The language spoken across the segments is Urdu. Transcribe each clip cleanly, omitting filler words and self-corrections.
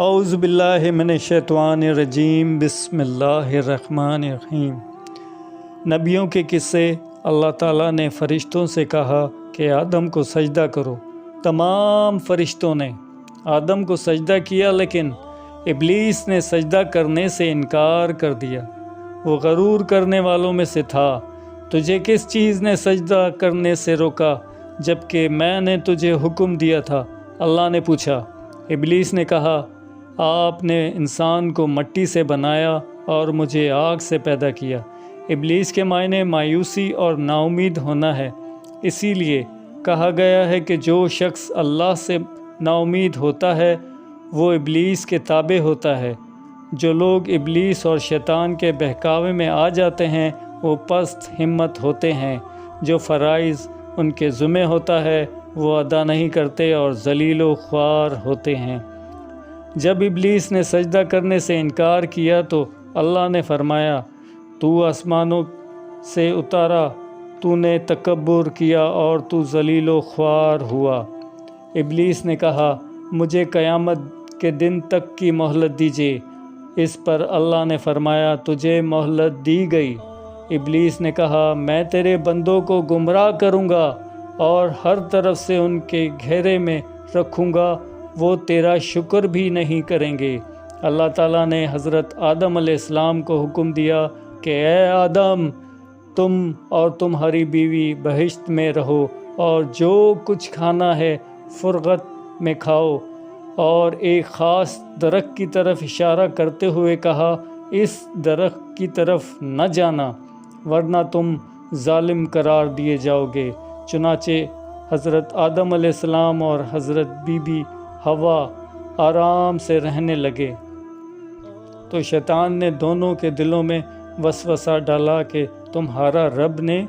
اعوذ باللہ من الشیطان الرجیم، بسم اللہ الرحمن الرحیم۔ نبیوں کے قصے۔ اللہ تعالیٰ نے فرشتوں سے کہا کہ آدم کو سجدہ کرو۔ تمام فرشتوں نے آدم کو سجدہ کیا، لیکن ابلیس نے سجدہ کرنے سے انکار کر دیا۔ وہ غرور کرنے والوں میں سے تھا۔ تجھے کس چیز نے سجدہ کرنے سے روکا جبکہ میں نے تجھے حکم دیا تھا؟ اللہ نے پوچھا۔ ابلیس نے کہا، آپ نے انسان کو مٹی سے بنایا اور مجھے آگ سے پیدا کیا۔ ابلیس کے معنی مایوسی اور نا امید ہونا ہے۔ اسی لیے کہا گیا ہے کہ جو شخص اللہ سے نا امید ہوتا ہے وہ ابلیس کے تابع ہوتا ہے۔ جو لوگ ابلیس اور شیطان کے بہکاوے میں آ جاتے ہیں وہ پست ہمت ہوتے ہیں۔ جو فرائض ان کے ذمہ ہوتا ہے وہ ادا نہیں کرتے اور ذلیل و خوار ہوتے ہیں۔ جب ابلیس نے سجدہ کرنے سے انکار کیا تو اللہ نے فرمایا، تو آسمانوں سے اتارا، تو نے تکبر کیا اور تو ذلیل و خوار ہوا۔ ابلیس نے کہا، مجھے قیامت کے دن تک کی مہلت دیجیے۔ اس پر اللہ نے فرمایا، تجھے مہلت دی گئی۔ ابلیس نے کہا، میں تیرے بندوں کو گمراہ کروں گا اور ہر طرف سے ان کے گھیرے میں رکھوں گا، وہ تیرا شکر بھی نہیں کریں گے۔ اللہ تعالیٰ نے حضرت آدم علیہ السلام کو حکم دیا کہ اے آدم، تم اور تمہاری بیوی بہشت میں رہو اور جو کچھ کھانا ہے فرغت میں کھاؤ، اور ایک خاص درخت کی طرف اشارہ کرتے ہوئے کہا، اس درخت کی طرف نہ جانا ورنہ تم ظالم قرار دیے جاؤ گے۔ چنانچہ حضرت آدم علیہ السلام اور حضرت بی بی ہوا آرام سے رہنے لگے۔ تو شیطان نے دونوں کے دلوں میں وسوسہ ڈالا کہ تمہارا رب نے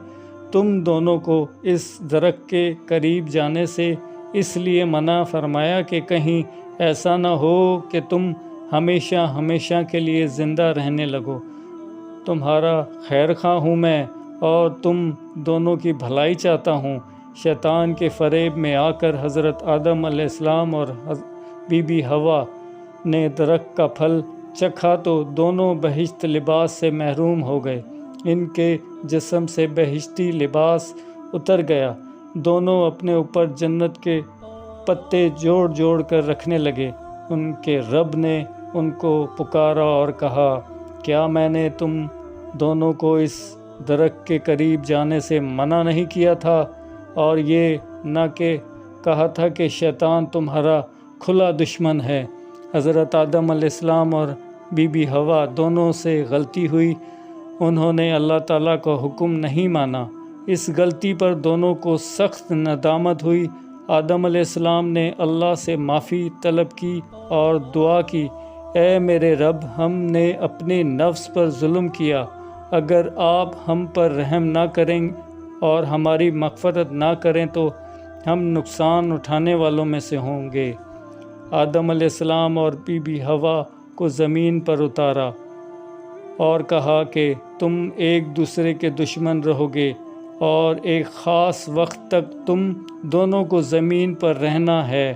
تم دونوں کو اس درخت کے قریب جانے سے اس لیے منع فرمایا کہ کہیں ایسا نہ ہو کہ تم ہمیشہ ہمیشہ کے لیے زندہ رہنے لگو۔ تمہارا خیر خواہ ہوں میں اور تم دونوں کی بھلائی چاہتا ہوں۔ شیطان کے فریب میں آ کر حضرت آدم علیہ السلام اور بی بی ہوا نے درخت کا پھل چکھا تو دونوں بہشت لباس سے محروم ہو گئے۔ ان کے جسم سے بہشتی لباس اتر گیا۔ دونوں اپنے اوپر جنت کے پتے جوڑ جوڑ کر رکھنے لگے۔ ان کے رب نے ان کو پکارا اور کہا، کیا میں نے تم دونوں کو اس درخت کے قریب جانے سے منع نہیں کیا تھا؟ اور یہ نہ کہ کہا تھا کہ شیطان تمہارا کھلا دشمن ہے؟ حضرت آدم علیہ السلام اور بی بی ہوا دونوں سے غلطی ہوئی۔ انہوں نے اللہ تعالیٰ کا حکم نہیں مانا۔ اس غلطی پر دونوں کو سخت ندامت ہوئی۔ آدم علیہ السلام نے اللہ سے معافی طلب کی اور دعا کی، اے میرے رب، ہم نے اپنے نفس پر ظلم کیا۔ اگر آپ ہم پر رحم نہ کریں اور ہماری مغفرت نہ کریں تو ہم نقصان اٹھانے والوں میں سے ہوں گے۔ آدم علیہ السلام اور بی بی ہوا کو زمین پر اتارا اور کہا کہ تم ایک دوسرے کے دشمن رہو گے اور ایک خاص وقت تک تم دونوں کو زمین پر رہنا ہے۔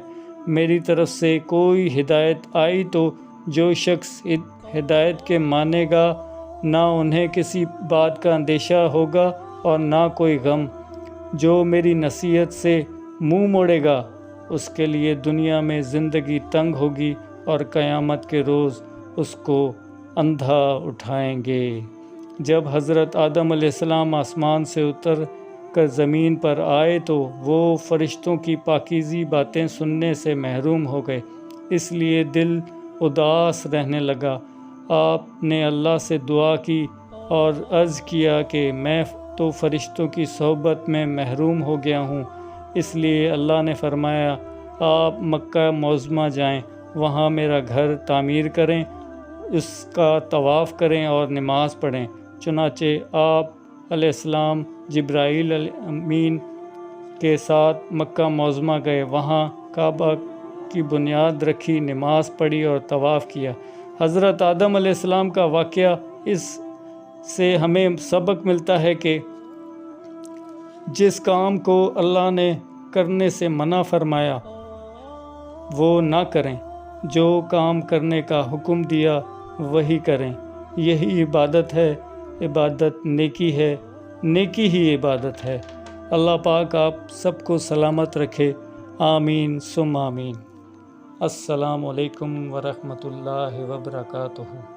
میری طرف سے کوئی ہدایت آئی تو جو شخص ہدایت کے مانے گا، نہ انہیں کسی بات کا اندیشہ ہوگا اور نہ کوئی غم۔ جو میری نصیحت سے منہ موڑے گا اس کے لیے دنیا میں زندگی تنگ ہوگی اور قیامت کے روز اس کو اندھا اٹھائیں گے۔ جب حضرت آدم علیہ السلام آسمان سے اتر کر زمین پر آئے تو وہ فرشتوں کی پاکیزی باتیں سننے سے محروم ہو گئے، اس لیے دل اداس رہنے لگا۔ آپ نے اللہ سے دعا کی اور عرض کیا کہ میں تو فرشتوں کی صحبت میں محروم ہو گیا ہوں۔ اس لیے اللہ نے فرمایا، آپ مکہ معظمہ جائیں، وہاں میرا گھر تعمیر کریں، اس کا طواف کریں اور نماز پڑھیں۔ چنانچہ آپ علیہ السلام جبرائیل امین کے ساتھ مکہ معظمہ گئے، وہاں کعبہ کی بنیاد رکھی، نماز پڑھی اور طواف کیا۔ حضرت آدم علیہ السلام کا واقعہ، اس سے ہمیں سبق ملتا ہے کہ جس کام کو اللہ نے کرنے سے منع فرمایا وہ نہ کریں۔ جو کام کرنے کا حکم دیا وہی کریں، یہی عبادت ہے، عبادت نیکی ہے، نیکی ہی عبادت ہے۔ اللہ پاک آپ سب کو سلامت رکھے، آمین ثم آمین۔ السلام علیکم ورحمۃ اللہ وبرکاتہ۔